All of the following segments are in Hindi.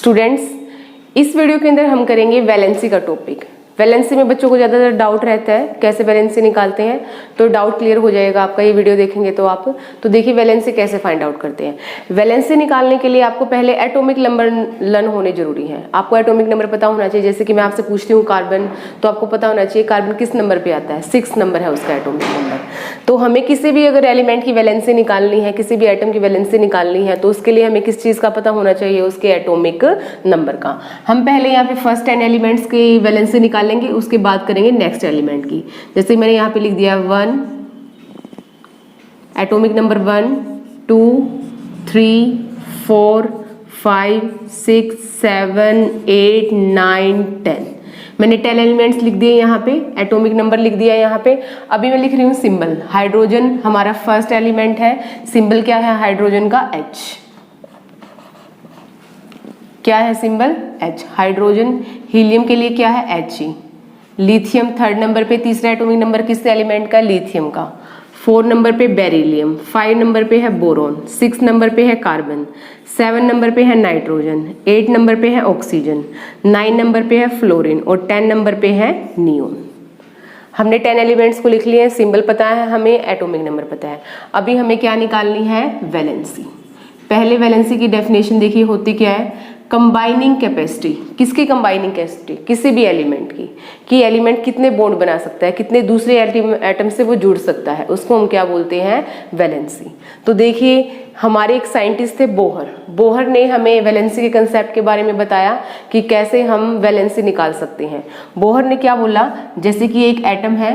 स्टूडेंट्स, इस वीडियो के अंदर हम करेंगे वैलेंसी का टॉपिक। वैलेंसी में बच्चों को ज़्यादातर डाउट रहता है कैसे वैलेंसी निकालते हैं, तो डाउट क्लियर हो जाएगा आपका ये वीडियो देखेंगे तो आप। तो देखिए वैलेंसी कैसे फाइंड आउट करते हैं। वैलेंसी निकालने के लिए आपको पहले एटॉमिक नंबर लर्न होने जरूरी है। आपको एटॉमिक नंबर पता होना चाहिए। जैसे कि मैं आपसे पूछती हूँ कार्बन, तो आपको पता होना चाहिए कार्बन किस नंबर पे आता है, 6 नंबर है उसका एटॉमिक नंबर। तो हमें किसी भी अगर एलिमेंट की वैलेंसी निकालनी है, किसी भी एटम की वैलेंसी निकालनी है, तो उसके लिए हमें किस चीज़ का पता होना चाहिए, उसके एटॉमिक नंबर का। हम पहले यहाँ पे फर्स्ट 10 एलिमेंट्स की वैलेंसी निकालेंगे, उसके बाद करेंगे नेक्स्ट एलिमेंट की। जैसे मैंने यहाँ पे लिख दिया 1, एटॉमिक नंबर 1, 2, 3, 4, 5, 6, 7, 8, 9, 10। मैंने 10 एलिमेंट्स लिख दिए यहाँ पे, एटॉमिक नंबर लिख दिया यहाँ पे। अभी मैं लिख रही हूँ सिंबल। हाइड्रोजन हमारा फर्स्ट एलिमेंट है, सिंबल क्या है हाइड्रोजन का? H। क्या है सिंबल? H। हाइड्रोजन। हीलियम के लिए क्या है? He। लिथियम थर्ड नंबर पे, तीसरा एटॉमिक नंबर किस एलिमेंट का? लिथियम का। 4 नंबर पे बेरिलियम, 5 नंबर पे है बोरोन, 6 नंबर पे है कार्बन, 7 नंबर पे है नाइट्रोजन, 8 नंबर पे है ऑक्सीजन, 9 नंबर पे है फ्लोरीन और 10 नंबर पे है नियोन। हमने 10 एलिमेंट्स को लिख लिए हैं, सिंबल पता है हमें, एटॉमिक नंबर पता है। अभी हमें क्या निकालनी है? वैलेंसी। पहले वैलेंसी की डेफिनेशन देखिए होती क्या है? Combining capacity. किसकी कंबाइनिंग कैपेसिटी? किसी भी एलिमेंट की, कि एलिमेंट कितने बॉन्ड बना सकता है, कितने दूसरे एटम से वो जुड़ सकता है, उसको हम क्या बोलते हैं? वैलेंसी। तो देखिए हमारे एक साइंटिस्ट थे बोहर। बोहर ने हमें वैलेंसी के कंसेप्ट के बारे में बताया कि कैसे हम वैलेंसी निकाल सकते हैं। बोहर ने क्या बोला, जैसे कि एक एटम है,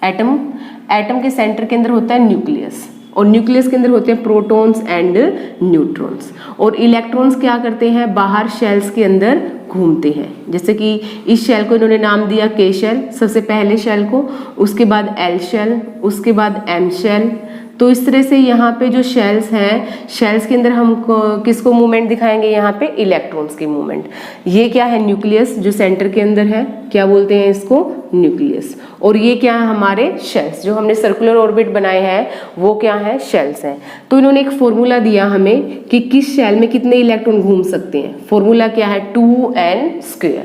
एटम के सेंटर के अंदर होता है न्यूक्लियस, और न्यूक्लियस के अंदर होते हैं प्रोटॉन्स एंड न्यूट्रॉन्स, और इलेक्ट्रॉन्स क्या करते हैं? बाहर शेल्स के अंदर घूमते हैं। जैसे कि इस शेल को इन्होंने नाम दिया के शेल, सबसे पहले शेल को, उसके बाद एल शेल, उसके बाद एम शेल। तो इस तरह से यहाँ पे जो शेल्स हैं, शेल्स के अंदर हम किसको मूवमेंट दिखाएंगे? यहाँ पे इलेक्ट्रॉन्स की मूवमेंट। ये क्या है? न्यूक्लियस जो सेंटर के अंदर है, क्या बोलते हैं इसको? न्यूक्लियस। और ये क्या है? हमारे शेल्स। जो हमने सर्कुलर ऑर्बिट बनाए हैं वो क्या है? शेल्स हैं। तो इन्होंने एक फॉर्मूला दिया हमें कि किस शेल में कितने इलेक्ट्रॉन घूम सकते हैं। फॉर्मूला क्या है? 2n²।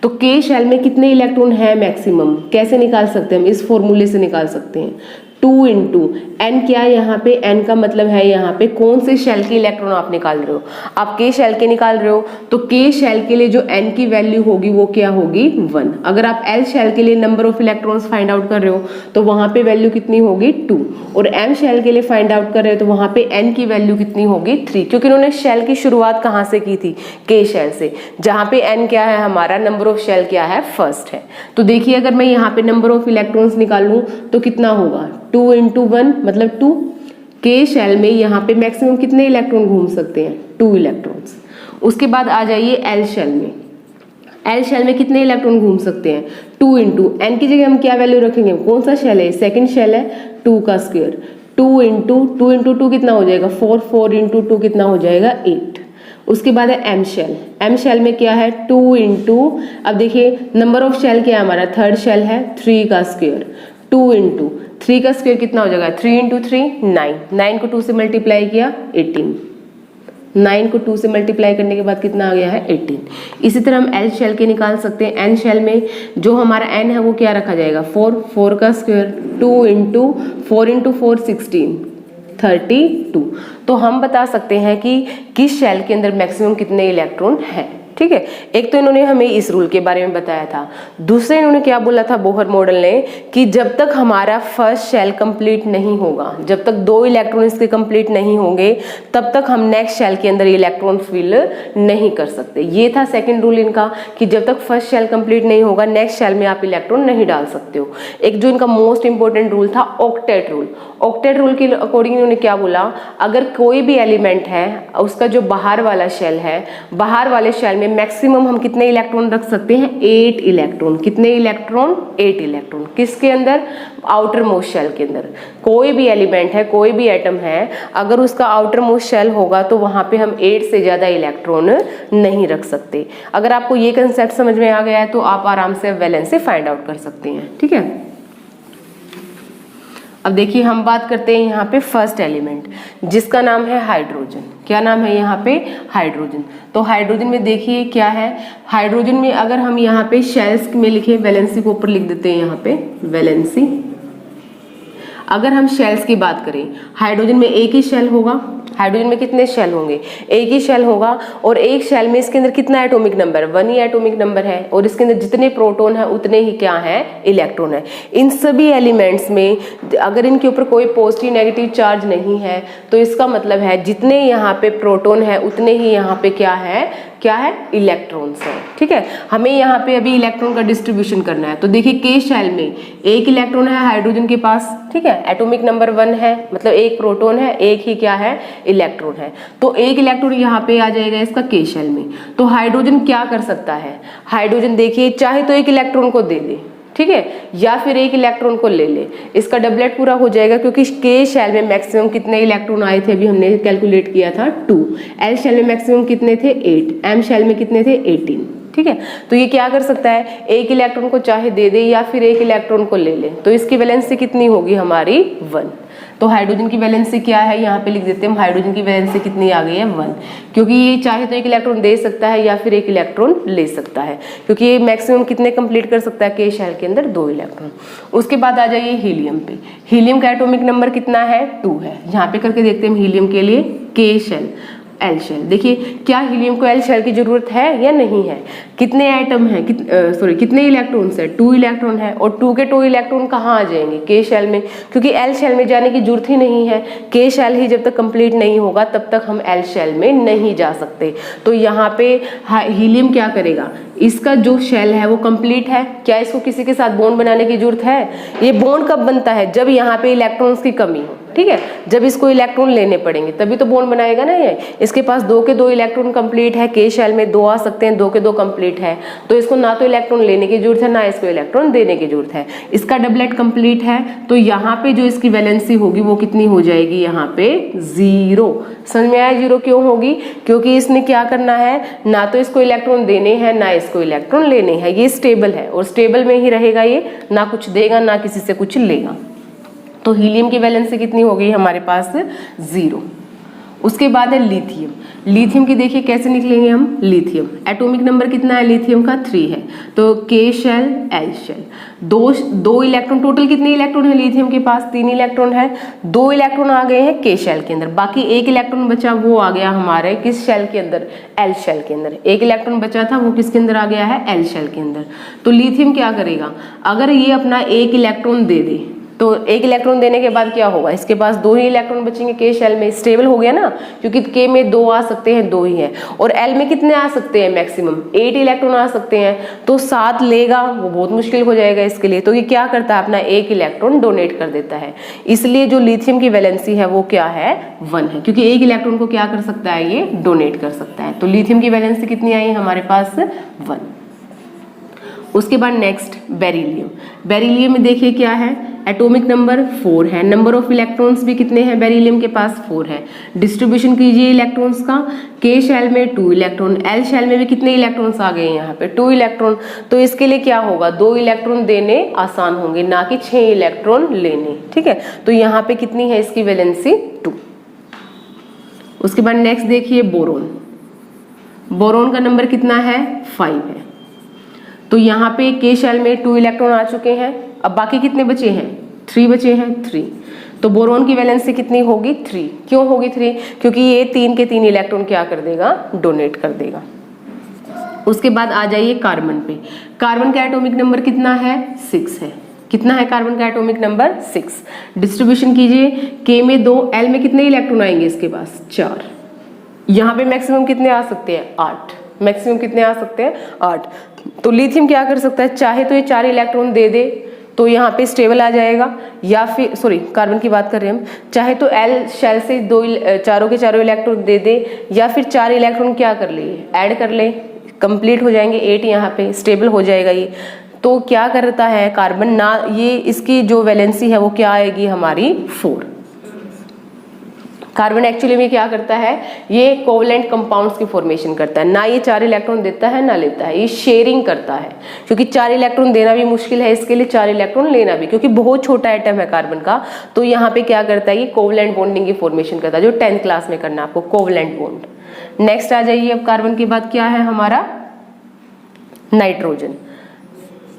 तो के शेल में कितने इलेक्ट्रॉन है मैक्सिमम, कैसे निकाल सकते हैं हम? इस फॉर्मूले से निकाल सकते हैं। 2 इंटू एन। क्या है यहाँ पे? एन का मतलब है यहाँ पे कौन से शेल के इलेक्ट्रॉन आप निकाल रहे हो। आप के शेल के निकाल रहे हो, तो के शेल के लिए जो एन की वैल्यू होगी वो क्या होगी? 1। अगर आप एल शेल के लिए number of electrons find out कर रहे हो, तो वहां पे वैल्यू कितनी होगी? 2। और एम शेल के लिए फाइंड आउट कर रहे हो, तो वहां पे एन की वैल्यू कितनी होगी? 3। क्योंकि उन्होंने शेल की शुरुआत कहाँ से की थी? के शेल से, जहां पे एन क्या है हमारा? नंबर ऑफ शेल क्या है? फर्स्ट है। तो देखिए अगर मैं यहाँ पे नंबर ऑफ इलेक्ट्रॉन्स निकालूं तो कितना होगा? 2 इंटू 1 मतलब 2। के शेल में यहाँ पे मैक्सिमम कितने इलेक्ट्रॉन घूम सकते हैं? 2 इलेक्ट्रॉन्स। उसके बाद आ जाइए एल शेल में। एल शेल में कितने इलेक्ट्रॉन घूम सकते हैं? 2 इंटू एन की जगह हम क्या वैल्यू रखेंगे? कौन सा शेल है? सेकंड शेल है, 2 का स्क्वायर। 2 इंटू 2 कितना हो जाएगा? 4। 4 इंटू 2 कितना हो जाएगा? 8। उसके बाद है एम शेल। एम शेल में क्या है? 2 इंटू, अब देखिए नंबर ऑफ शेल क्या है हमारा? थर्ड शेल है, 3 का स्क्वायर। 2 इंटू 3 का स्क्वायर कितना हो जाएगा? 3 इंटू 3 9। 9 को 2 से मल्टीप्लाई किया 18। 9 को 2 से मल्टीप्लाई करने के बाद कितना आ गया है? 18। इसी तरह हम एल शेल के निकाल सकते हैं। एन शेल में जो हमारा एन है वो क्या रखा जाएगा? 4। 4 का स्क्वायर। 2 into 4 into 4 16, 32। तो हम बता सकते हैं कि किस शेल के अंदर मैक्सिमम कितने इलेक्ट्रॉन हैं। ठीक है, एक तो इन्होंने हमें इस रूल के बारे में बताया था। दूसरे इन्होंने क्या बोला था बोहर मॉडल ने, कि जब तक हमारा फर्स्ट शेल कंप्लीट नहीं होगा, जब तक 2 इलेक्ट्रॉन इसके कंप्लीट नहीं होंगे, तब तक हम नेक्स्ट शेल के अंदर इलेक्ट्रॉन फिल नहीं कर सकते। ये था सेकंड रूल इनका, कि जब तक फर्स्ट शेल कंप्लीट नहीं होगा नेक्स्ट शेल में आप इलेक्ट्रॉन नहीं डाल सकते हो। एक जो इनका मोस्ट इंपॉर्टेंट रूल था ऑक्टेट रूल। ऑक्टेट रूल के अकॉर्डिंग इन्होंने क्या बोला, अगर कोई भी एलिमेंट है उसका जो बाहर वाला शेल है, बाहर वाले शेल में मैक्सिमम हम कितने इलेक्ट्रॉन रख सकते हैं? 8 इलेक्ट्रॉन। कितने इलेक्ट्रॉन? 8 इलेक्ट्रॉन। किसके अंदर? आउटर मोस्ट शेल के अंदर। कोई भी एलिमेंट है, कोई भी एटम है, अगर उसका आउटर मोस्ट शेल होगा तो वहां पे हम 8 से ज्यादा इलेक्ट्रॉन नहीं रख सकते। अगर आपको ये कंसेप्ट समझ में आ गया है तो आप आराम से वैलेंसी फाइंड आउट कर सकते हैं। ठीक है, अब देखिए हम बात करते हैं यहाँ पे फर्स्ट एलिमेंट जिसका नाम है हाइड्रोजन। क्या नाम है यहाँ पे? हाइड्रोजन। तो हाइड्रोजन में देखिए क्या है, हाइड्रोजन में अगर हम यहाँ पे शेल्स में लिखे, वैलेंसी को ऊपर लिख देते हैं यहाँ पे वैलेंसी। अगर हम शेल्स की बात करें, हाइड्रोजन में एक ही शेल होगा। हाइड्रोजन में कितने शेल होंगे? एक ही शेल होगा, और एक शेल में इसके अंदर कितना एटॉमिक नंबर? 1 ही एटॉमिक नंबर है, और इसके अंदर जितने प्रोटॉन है उतने ही क्या है? इलेक्ट्रॉन है। इन सभी एलिमेंट्स में अगर इनके ऊपर कोई पॉजिटिव नेगेटिव चार्ज नहीं है तो इसका मतलब है जितने यहाँ पे प्रोटॉन है उतने ही यहाँ पे क्या है? इलेक्ट्रॉन्स है। ठीक है, हमें यहाँ पे अभी इलेक्ट्रॉन का डिस्ट्रीब्यूशन करना है। तो देखिए के शेल में एक इलेक्ट्रॉन है हाइड्रोजन के पास, ठीक है, एटॉमिक नंबर 1 है, मतलब एक प्रोटॉन है, एक ही क्या है? इलेक्ट्रॉन है। तो एक इलेक्ट्रॉन यहाँ पे आ जाएगा इसका के शेल में। तो हाइड्रोजन क्या कर सकता है? हाइड्रोजन देखिए चाहे तो एक इलेक्ट्रॉन को दे दे, ठीक है, या फिर एक इलेक्ट्रॉन को ले ले, इसका डबलेट पूरा हो जाएगा, क्योंकि के शेल में मैक्सिमम कितने इलेक्ट्रॉन आए थे? अभी हमने कैलकुलेट किया था 2। एल शेल में मैक्सिमम कितने थे? 8। एम शेल में कितने थे? 18। ठीक है, तो ये क्या कर सकता है? एक इलेक्ट्रॉन को चाहे दे दे या फिर एक इलेक्ट्रॉन को ले ले। तो इसकी वैलेंसी कितनी होगी हमारी? 1। तो हाइड्रोजन की वैलेंसी क्या है? यहाँ पे लिख देते हैं हम, हाइड्रोजन की वैलेंसी कितनी आ गई है? 1, क्योंकि ये चाहे तो एक इलेक्ट्रॉन दे सकता है या फिर एक इलेक्ट्रॉन ले सकता है, क्योंकि ये मैक्सिमम कितने कंप्लीट कर सकता है? के शेल के अंदर 2 इलेक्ट्रॉन। उसके बाद आ जाइए हीलियम पे। हीलियम का एटॉमिक नंबर कितना है? 2 है। यहाँ पे करके देखते हैं हम हीलियम के लिए के शेल, एल शेल। देखिए क्या हीलियम को एल शेल की जरूरत है या नहीं है? कितने एटम है? कितने इलेक्ट्रॉन्स है? 2 इलेक्ट्रॉन है, और 2 के 2 इलेक्ट्रॉन कहाँ आ जाएंगे? के शेल में, क्योंकि एल शेल में जाने की जरूरत ही नहीं है। के शेल ही जब तक कंप्लीट नहीं होगा तब तक हम एल शेल में नहीं जा सकते। तो यहाँ पे हीलियम क्या करेगा? इसका जो शेल है वो कंप्लीट है, क्या इसको किसी के साथ बॉन्ड बनाने की जरूरत है? ये बॉन्ड कब बनता है? जब यहाँ पे इलेक्ट्रॉन्स की कमी हो, ठीक है, जब इसको इलेक्ट्रॉन लेने पड़ेंगे तभी तो बॉन्ड बनाएगा ना। ये इसके पास 2 के 2 इलेक्ट्रॉन कंप्लीट है, के शेल में 2 आ सकते हैं, 2 के 2 कंप्लीट है, तो इसको ना तो इलेक्ट्रॉन लेने की जरूरत है ना इसको इलेक्ट्रॉन देने की जरूरत है। इसका डबलेट कंप्लीट है, तो यहाँ पे जो इसकी वैलेंसी होगी वो कितनी हो जाएगी? यहाँ पे 0। समझ में आया? 0 क्यों होगी? क्योंकि इसने क्या करना है, ना तो इसको इलेक्ट्रॉन देने हैं ना इसको इलेक्ट्रॉन लेने हैं। ये स्टेबल है और स्टेबल में ही रहेगा, ये ना कुछ देगा ना किसी से कुछ लेगा। तो हीलियम की वैलेंसी कितनी हो गई हमारे पास? 0। उसके बाद है लिथियम। लिथियम की देखिए कैसे निकलेंगे हम? लिथियम एटॉमिक नंबर कितना है लिथियम का? 3 है। तो K shell, L shell, 2 electron, total कितने इलेक्ट्रॉन है लिथियम के पास? 3 इलेक्ट्रॉन है। 2 इलेक्ट्रॉन आ गए हैं के शेल के अंदर, बाकी 1 इलेक्ट्रॉन बचा, वो आ गया हमारे किस शेल के अंदर? एल शेल के अंदर। 1 इलेक्ट्रॉन बचा था वो किसके अंदर आ गया है? एल शेल के अंदर। तो लिथियम क्या करेगा? अगर ये अपना 1 इलेक्ट्रॉन दे दे तो 1 इलेक्ट्रॉन देने के बाद क्या होगा? इसके पास 2 ही इलेक्ट्रॉन बचेंगे के शेल में। स्टेबल हो गया ना, क्योंकि के में 2 आ सकते हैं, 2 ही है, और एल में कितने आ सकते हैं? मैक्सिमम 8 इलेक्ट्रॉन आ सकते हैं। तो 7 लेगा वो बहुत मुश्किल हो जाएगा इसके लिए। तो ये क्या करता है? अपना 1 इलेक्ट्रॉन डोनेट कर देता है। इसलिए जो लिथियम की वैलेंसी है वो क्या है? 1 है, क्योंकि 1 इलेक्ट्रॉन को क्या कर सकता है? ये डोनेट कर सकता है। तो लिथियम की वैलेंसी कितनी आई हमारे पास? 1। उसके बाद नेक्स्ट बेरिलियम। बेरिलियम में देखिए क्या है? एटॉमिक नंबर 4 है। नंबर ऑफ इलेक्ट्रॉन्स भी कितने हैं बेरिलियम के पास? 4 है। डिस्ट्रीब्यूशन कीजिए इलेक्ट्रॉन्स का। के शेल में 2 इलेक्ट्रॉन, एल शेल में भी कितने इलेक्ट्रॉन्स आ गए हैं यहाँ पे? 2 इलेक्ट्रॉन। तो इसके लिए क्या होगा? 2 इलेक्ट्रॉन देने आसान होंगे, ना कि 6 इलेक्ट्रॉन लेने। ठीक है, तो यहाँ पे कितनी है इसकी वैलेंसी? 2। उसके बाद नेक्स्ट देखिए बोरोन। बोरोन का नंबर कितना है? 5 है। तो यहाँ पे के शेल में 2 इलेक्ट्रॉन आ चुके हैं, अब बाकी कितने बचे हैं? 3 बचे हैं, 3। तो बोरोन की वैलेंसी कितनी होगी? 3। क्यों होगी 3? क्योंकि ये 3 के 3 इलेक्ट्रॉन क्या कर देगा? डोनेट कर देगा। उसके बाद आ जाइए कार्बन पे। कार्बन का एटॉमिक नंबर कितना है? 6 है। कितना है कार्बन का एटॉमिक नंबर? 6। डिस्ट्रीब्यूशन कीजिए। के में 2, एल में कितने इलेक्ट्रॉन आएंगे इसके पास? 4। यहाँ पे मैक्सिमम कितने आ सकते हैं? 8। मैक्सिमम कितने आ सकते हैं? 8। तो लिथियम क्या कर सकता है? चाहे तो ये 4 इलेक्ट्रॉन दे दे तो यहाँ पे स्टेबल आ जाएगा, या फिर कार्बन की बात कर रहे हैं हम, चाहे तो एल शेल से 4 के 4 इलेक्ट्रॉन दे दे, या फिर 4 इलेक्ट्रॉन क्या कर ले? ऐड कर ले, कंप्लीट हो जाएंगे 8, यहाँ पे स्टेबल हो जाएगा ये। तो क्या करता है कार्बन ना, ये इसकी जो वैलेंसी है वो क्या आएगी हमारी? 4। कार्बन एक्चुअली में क्या करता है, ये कोवलेंट कंपाउंड्स की फॉर्मेशन करता है, ना ये 4 इलेक्ट्रॉन देता है ना लेता है, ये शेयरिंग करता है, क्योंकि 4 इलेक्ट्रॉन देना भी मुश्किल है इसके लिए, 4 इलेक्ट्रॉन लेना भी, क्योंकि बहुत छोटा एटम है कार्बन का। तो यहाँ पे क्या करता है, ये कोवलेंट बॉन्डिंग की फॉर्मेशन करता है, जो 10th क्लास में करना है आपको, कोवलेंट बॉन्ड। नेक्स्ट आ जाइए, अब कार्बन के बाद क्या है हमारा, नाइट्रोजन।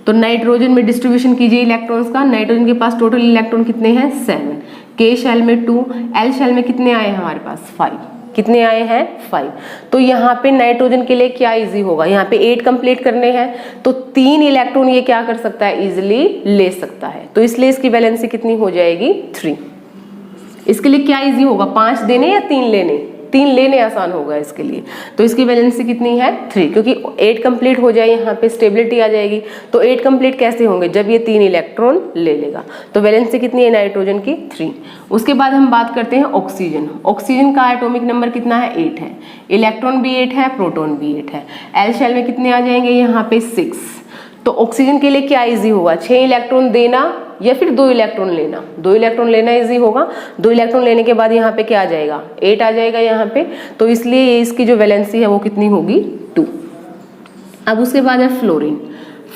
तो नाइट्रोजन में डिस्ट्रीब्यूशन कीजिए इलेक्ट्रॉन्स का। नाइट्रोजन के पास टोटल इलेक्ट्रॉन कितने हैं, 7। के शेल में 2, एल शेल में कितने आए हैं हमारे पास, 5। कितने आए हैं, 5। तो यहाँ पे नाइट्रोजन के लिए क्या इजी होगा, यहाँ पे 8 कंप्लीट करने हैं, तो 3 इलेक्ट्रॉन ये क्या कर सकता है, इजिली ले सकता है। तो इसलिए इसकी वैलेंसी कितनी हो जाएगी, 3। इसके लिए क्या इजी होगा, 5 देने या 3 लेने, 3 लेने आसान होगा इसके लिए। तो इसकी वैलेंसी कितनी है, 3, क्योंकि 8 कंप्लीट हो जाए, यहाँ पे स्टेबिलिटी आ जाएगी। तो 8 कंप्लीट कैसे होंगे, जब ये 3 इलेक्ट्रॉन ले लेगा। तो वैलेंसी कितनी है नाइट्रोजन की, 3। उसके बाद हम बात करते हैं ऑक्सीजन। ऑक्सीजन का एटॉमिक नंबर कितना है, 8 है। इलेक्ट्रॉन भी 8 है, प्रोटॉन भी 8 है। एल शेल में कितने आ जाएंगे, यहाँ पे 6। तो ऑक्सीजन के लिए क्या इजी होगा, 6 इलेक्ट्रॉन देना या फिर 2 इलेक्ट्रॉन लेना। 2 इलेक्ट्रॉन लेना इजी होगा। 2 इलेक्ट्रॉन लेने के बाद यहाँ पे क्या आ जाएगा, 8 आ जाएगा यहाँ पे। तो इसलिए इसकी जो वैलेंसी है वो कितनी होगी, 2। अब उसके बाद है फ्लोरीन।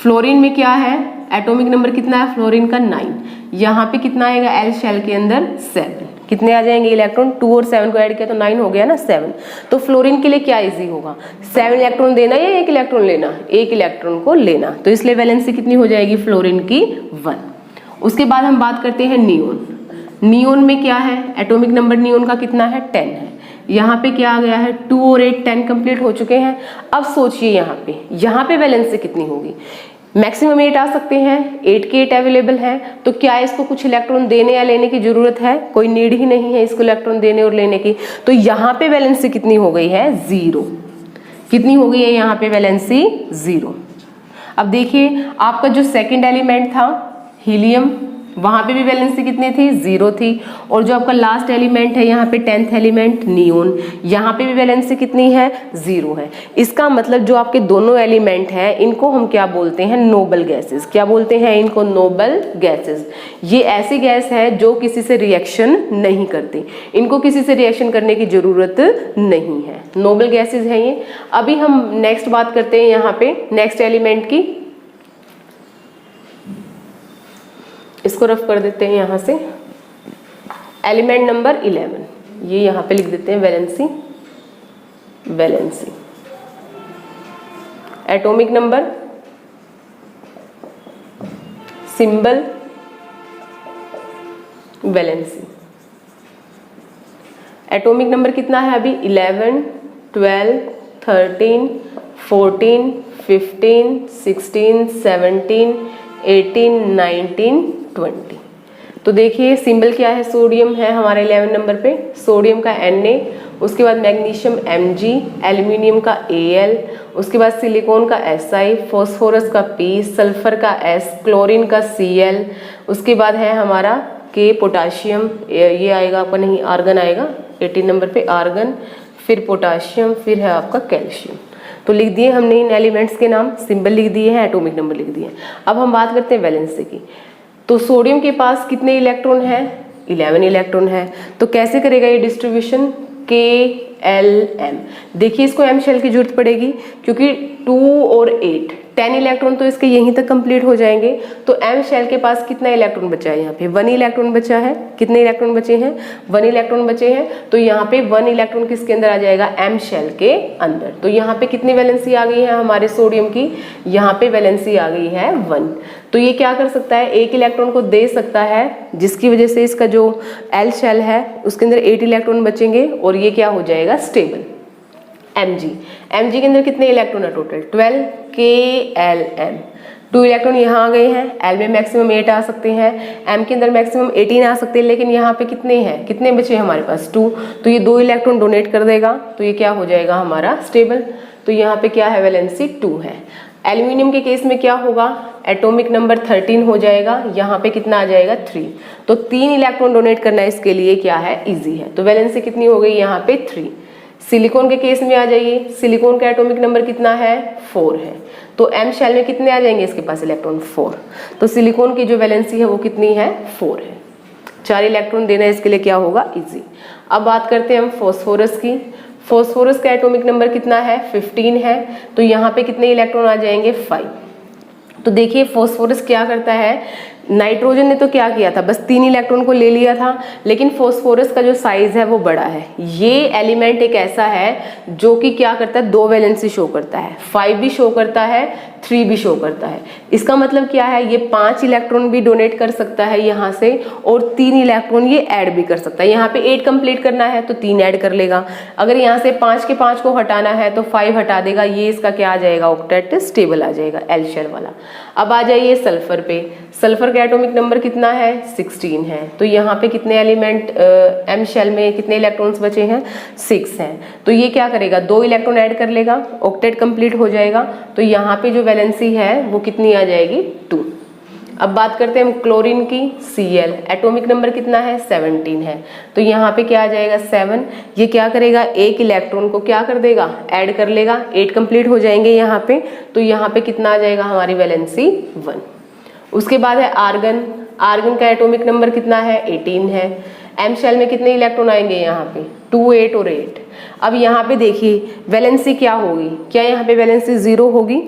फ्लोरीन में क्या है, एटॉमिक नंबर कितना है फ्लोरीन का, 9। यहाँ पे कितना आएगा, एल शेल के अंदर 7। कितने आ जाएंगे इलेक्ट्रॉन, 2 और 7 को ऐड किया तो 9 हो गया ना, 7। तो फ्लोरीन के लिए क्या इजी होगा, 7 इलेक्ट्रॉन देना या 1 इलेक्ट्रॉन लेना, 1 इलेक्ट्रॉन को लेना। तो इसलिए वैलेंसी कितनी हो जाएगी फ्लोरीन की, 1। उसके बाद हम बात करते हैं नियोन। नियोन में क्या है, एटॉमिक नंबर नियोन का कितना है, 10 है। यहाँ पे क्या आ गया है, 2 और 8, 10 कंप्लीट हो चुके हैं। अब सोचिए यहाँ पे वैलेंसी कितनी होगी, मैक्सिमम 8 आ सकते हैं, 8 के 8 अवेलेबल है। तो क्या इसको कुछ इलेक्ट्रॉन देने या लेने की जरूरत है, कोई नीड ही नहीं है इसको इलेक्ट्रॉन देने और लेने की। तो यहाँ पे वैलेंसी कितनी हो गई है, 0। कितनी हो गई है यहाँ पे वैलेंसी, 0। अब देखिए आपका जो सेकंड एलिमेंट था हीलियम, वहां पे भी वैलेंसी कितनी थी, 0 थी। और जो आपका लास्ट एलिमेंट है यहाँ पे 10th एलिमेंट नियोन, यहाँ पे भी वैलेंसी कितनी है, 0 है। इसका मतलब जो आपके दोनों एलिमेंट हैं इनको हम क्या बोलते हैं, नोबल गैसेस। क्या बोलते हैं इनको, नोबल गैसेस। ये ऐसी गैस है जो किसी से रिएक्शन नहीं करती, इनको किसी से रिएक्शन करने की जरूरत नहीं है, नोबल गैसेस है ये। अभी हम नेक्स्ट बात करते हैं यहाँ पे नेक्स्ट एलिमेंट की। इसको रफ कर देते हैं यहाँ से, एलिमेंट नंबर 11, ये यहाँ पे लिख देते हैं valency. Valency atomic number, symbol, valency. Atomic number कितना है अभी, 11, 12, 13, 14, 15, 16, 17, 18, 19, 20। तो देखिए सिंबल क्या है, सोडियम है हमारे 11 नंबर पे, सोडियम का Na, उसके बाद मैग्नीशियम Mg, एल्यूमिनियम का Al, उसके बाद सिलिकॉन का Si, फॉस्फोरस का P, सल्फर का S, क्लोरीन का Cl, उसके बाद है हमारा K, पोटाशियम, ये आएगा आपका नहीं, आर्गन आएगा 18 नंबर पे, आर्गन, फिर पोटाशियम, फिर है आपका कैल्शियम। तो लिख दिए हमने इन एलिमेंट्स के नाम, सिंबल लिख दिए हैं, एटॉमिक नंबर लिख दिए। अब हम बात करते हैं वैलेंसी की। तो सोडियम के पास कितने इलेक्ट्रॉन है, 11 इलेक्ट्रॉन है। तो कैसे करेगा ये डिस्ट्रीब्यूशन, KLM। देखिए इसको M शेल की जरूरत पड़ेगी क्योंकि 2 और 8, 10 इलेक्ट्रॉन तो इसके यहीं तक कंप्लीट हो जाएंगे। तो M शेल के पास कितना इलेक्ट्रॉन बचा है, यहाँ पे 1 इलेक्ट्रॉन बचा है। कितने इलेक्ट्रॉन बचे हैं, 1 इलेक्ट्रॉन बचे हैं। तो यहाँ पे 1 इलेक्ट्रॉन किसके अंदर आ जाएगा, M शेल के अंदर। तो यहाँ पे कितनी वैलेंसी आ गई है हमारे सोडियम की, यहाँ पे वैलेंसी आ गई है 1। तो ये क्या कर सकता है, 1 इलेक्ट्रॉन को दे सकता है, जिसकी वजह से इसका जो L शेल है उसके अंदर 8 इलेक्ट्रॉन बचेंगे और ये क्या हो जाएगा, स्टेबल। Mg के अंदर कितने इलेक्ट्रॉन है, टोटल 12, KLM। 2 इलेक्ट्रॉन यहाँ आ गए हैं, L में मैक्सिमम 8 आ सकते हैं, M के अंदर मैक्सिमम 18 आ सकते हैं, लेकिन यहाँ पे कितने हैं, कितने बचे हमारे पास, 2। तो ये 2 इलेक्ट्रॉन डोनेट कर देगा, तो ये क्या हो जाएगा हमारा, स्टेबल। तो यहाँ पे क्या है, वैलेंसी 2 है। एल्यूमिनियम के केस में क्या होगा, एटॉमिक नंबर 13 हो जाएगा, यहाँ पे कितना आ जाएगा, 3। तो 3 इलेक्ट्रॉन डोनेट करना इसके लिए क्या है, इजी है। तो वैलेंसी कितनी हो गई यहाँ पे, 3। सिलिकॉन के केस में आ जाइए, सिलिकॉन का एटॉमिक नंबर कितना है, 4 है। तो M शेल में कितने आ जाएंगे इसके पास इलेक्ट्रॉन, 4। तो सिलिकॉन की जो वैलेंसी है वो कितनी है, 4 है। 4 इलेक्ट्रॉन देना इसके लिए क्या होगा, इजी। अब बात करते हैं हम फॉस्फोरस की। फॉस्फोरस का एटॉमिक नंबर कितना है? 15 है। तो यहाँ पे कितने इलेक्ट्रॉन आ जाएंगे? 5। तो देखिए फॉस्फोरस क्या करता है, नाइट्रोजन ने तो क्या किया था, बस 3 इलेक्ट्रॉन को ले लिया था, लेकिन फॉस्फोरस का जो साइज है वो बड़ा है। ये एलिमेंट एक ऐसा है जो कि क्या करता है, 2 वैलेंसी शो करता है, 5 भी शो करता है, 3 भी शो करता है। इसका मतलब क्या है, ये 5 इलेक्ट्रॉन भी डोनेट कर सकता है यहाँ से, और 3 इलेक्ट्रॉन ये ऐड भी कर सकता है। यहाँ पे 8 कंप्लीट करना है तो 3 ऐड कर लेगा। अगर यहाँ से 5 के 5 को हटाना है तो 5 हटा देगा। ये इसका क्या आ जाएगा, ऑक्टेट स्टेबल आ जाएगा, एल शेल वाला। अब आ जाइए सल्फर पे। सल्फर का एटॉमिक नंबर कितना है? 16 है। तो यहाँ पे कितने एलिमेंट एम शेल में कितने इलेक्ट्रॉन्स बचे हैं? 6 हैं। तो ये क्या करेगा, 2 इलेक्ट्रॉन ऐड कर लेगा, ऑक्टेट कंप्लीट हो जाएगा। तो यहाँ पे जो वैलेंसी है वो कितनी आ जाएगी? 2। अब बात करते हैं हम क्लोरीन की। Cl एटॉमिक नंबर कितना है? 17 है। तो यहाँ पे क्या आ जाएगा? 7। ये क्या करेगा, 1 इलेक्ट्रॉन को क्या कर देगा, ऐड कर लेगा, 8 कंप्लीट हो जाएंगे यहाँ पे। तो यहाँ पे कितना आ जाएगा हमारी वैलेंसी? 1। उसके बाद है आर्गन। आर्गन का एटॉमिक नंबर कितना है? 18 है। एम शेल में कितने इलेक्ट्रॉन आएंगे यहाँ पे? 2, 8 और 8। अब यहाँ पे देखिए वैलेंसी क्या होगी, क्या यहाँ पे वैलेंसी 0 होगी?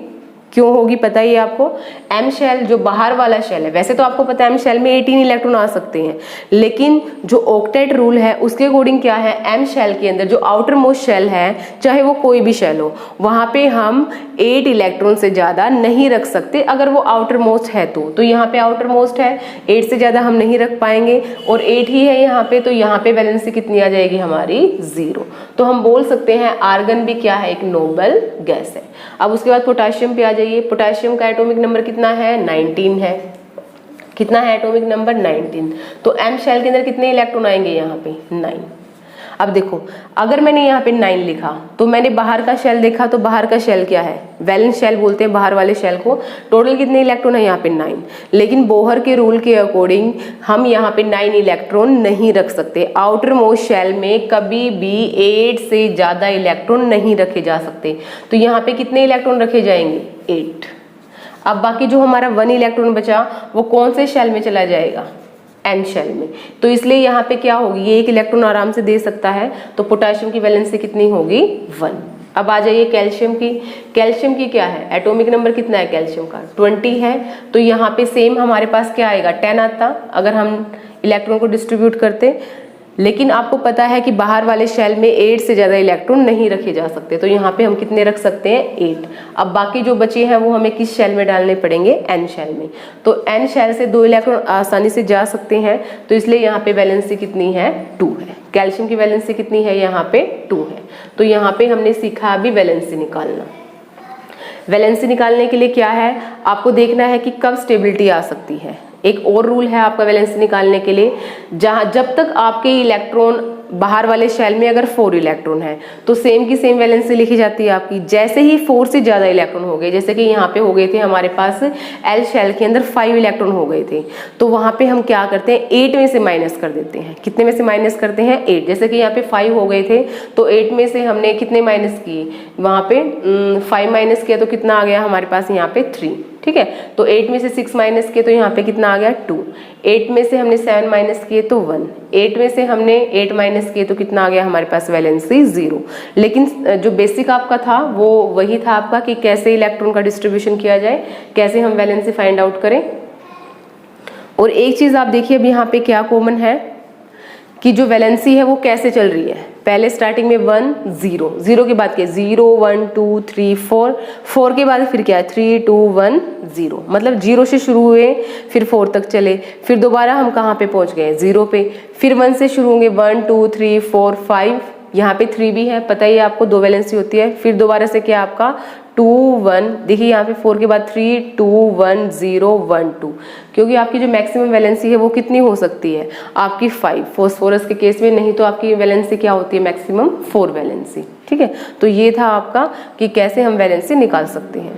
क्यों होगी पता ही है आपको, एम शेल जो बाहर वाला शेल है, वैसे तो आपको पता है एम शेल में 18 इलेक्ट्रॉन आ सकते हैं, लेकिन जो ऑक्टेट रूल है उसके अकॉर्डिंग क्या है, एम शेल के अंदर जो आउटर मोस्ट शेल है, चाहे वो कोई भी शेल हो, वहां पे हम 8 इलेक्ट्रॉन से ज्यादा नहीं रख सकते अगर वो आउटर मोस्ट है तो यहाँ पे आउटर मोस्ट है, 8 से ज्यादा हम नहीं रख पाएंगे, और 8 ही है यहाँ पे। तो यहाँ पे वैलेंसी कितनी आ जाएगी हमारी? 0। तो हम बोल सकते हैं आर्गन भी क्या है, एक नोबल गैस है। अब उसके बाद पोटाशियम पे आ जाइए। पोटाशियम का एटॉमिक नंबर कितना है? 19 है। कितना है एटॉमिक नंबर? 19। तो एम शेल के अंदर कितने इलेक्ट्रॉन आएंगे यहाँ पे? 9। अब देखो अगर मैंने यहाँ पे 9 लिखा तो मैंने बाहर का शेल देखा, तो बाहर का शेल क्या है? वैलेंस शेल बोलते हैं बाहर वाले शेल को। टोटल कितने इलेक्ट्रॉन है यहाँ पे? 9। लेकिन बोहर के रूल के अकॉर्डिंग हम यहाँ पे 9 इलेक्ट्रॉन नहीं रख सकते। आउटर मोस्ट शेल में कभी भी 8 से ज्यादा इलेक्ट्रॉन नहीं रखे जा सकते। तो यहाँ पे कितने इलेक्ट्रॉन रखे जाएंगे? 8। अब बाकी जो हमारा 1 इलेक्ट्रॉन बचा वो कौन से शेल में चला जाएगा? एन शेल में। तो इसलिए यहाँ पे क्या होगी, ये 1 इलेक्ट्रॉन आराम से दे सकता है। तो पोटेशियम की वैलेंसी कितनी होगी? 1। अब आ जाइए कैल्शियम की। कैल्शियम की क्या है, एटॉमिक नंबर कितना है कैल्शियम का? 20 है। तो यहाँ पे सेम हमारे पास क्या आएगा? 10 आता अगर हम इलेक्ट्रॉन को डिस्ट्रीब्यूट करते। लेकिन आपको पता है कि बाहर वाले शेल में 8 से ज़्यादा इलेक्ट्रॉन नहीं रखे जा सकते। तो यहाँ पे हम कितने रख सकते हैं? 8। अब बाकी जो बचे हैं वो हमें किस शेल में डालने पड़ेंगे? एन शेल में। तो एन शेल से 2 इलेक्ट्रॉन आसानी से जा सकते हैं। तो इसलिए यहाँ पे वैलेंसी कितनी है? 2 है। कैल्शियम की वैलेंसी कितनी है? यहाँ पे 2 है। तो यहाँ पे हमने सीखा अभी वैलेंसी निकालना। वैलेंसी निकालने के लिए क्या है, आपको देखना है कि कब स्टेबिलिटी आ सकती है। एक और रूल है आपका वैलेंसी निकालने के लिए, जब तक आपके इलेक्ट्रॉन बाहर वाले शेल में अगर 4 इलेक्ट्रॉन है तो सेम की सेम वैलेंसी लिखी जाती है आपकी। जैसे ही 4 से ज्यादा इलेक्ट्रॉन हो गए, जैसे कि यहाँ पे हो गए थे हमारे पास एल शेल के अंदर 5 इलेक्ट्रॉन हो गए थे, तो वहां पे हम क्या करते हैं? 8 में से माइनस कर देते हैं। कितने में से माइनस करते हैं? 8। जैसे कि यहाँ पे 5 हो गए थे तो 8 में से हमने कितने माइनस किए? वहां पे 5 माइनस किया तो कितना आ गया हमारे पास? यहाँ पे 3। ठीक है। तो 8 में से 6 माइनस किए तो यहाँ पे कितना आ गया? 2। 8 में से हमने 7 माइनस किए तो 1। 8 में से हमने 8 माइनस किए तो कितना आ गया हमारे पास? वैलेंसी 0। लेकिन जो बेसिक आपका था वो वही था आपका कि कैसे इलेक्ट्रॉन का डिस्ट्रीब्यूशन किया जाए, कैसे हम वैलेंसी फाइंड आउट करें। और एक चीज आप देखिए अब यहाँ पे क्या कॉमन है कि जो वैलेंसी है वो कैसे चल रही है। पहले स्टार्टिंग में 1 0, 0 के बाद क्या? 0 1 2 3 4, 4 के बाद फिर क्या है? 3 2 1 0। मतलब 0 से शुरू हुए फिर 4 तक चले, फिर दोबारा हम कहाँ पे पहुंच गए? 0 पे। फिर 1 से शुरू होंगे 1 2 3 4 5, यहाँ पे 3 भी है, पता ही है आपको, 2 वैलेंसी होती है। फिर दोबारा से क्या आपका 2 1, देखिए यहाँ पे 4 के बाद 3 2 1 0 1 2, क्योंकि आपकी जो मैक्सिमम वैलेंसी है वो कितनी हो सकती है? आपकी 5। फॉस्फोरस के केस में नहीं तो आपकी वैलेंसी क्या होती है? Maximum 4 valency. ठीक है। तो ये था आपका कि कैसे हम वैलेंसी निकाल सकते हैं।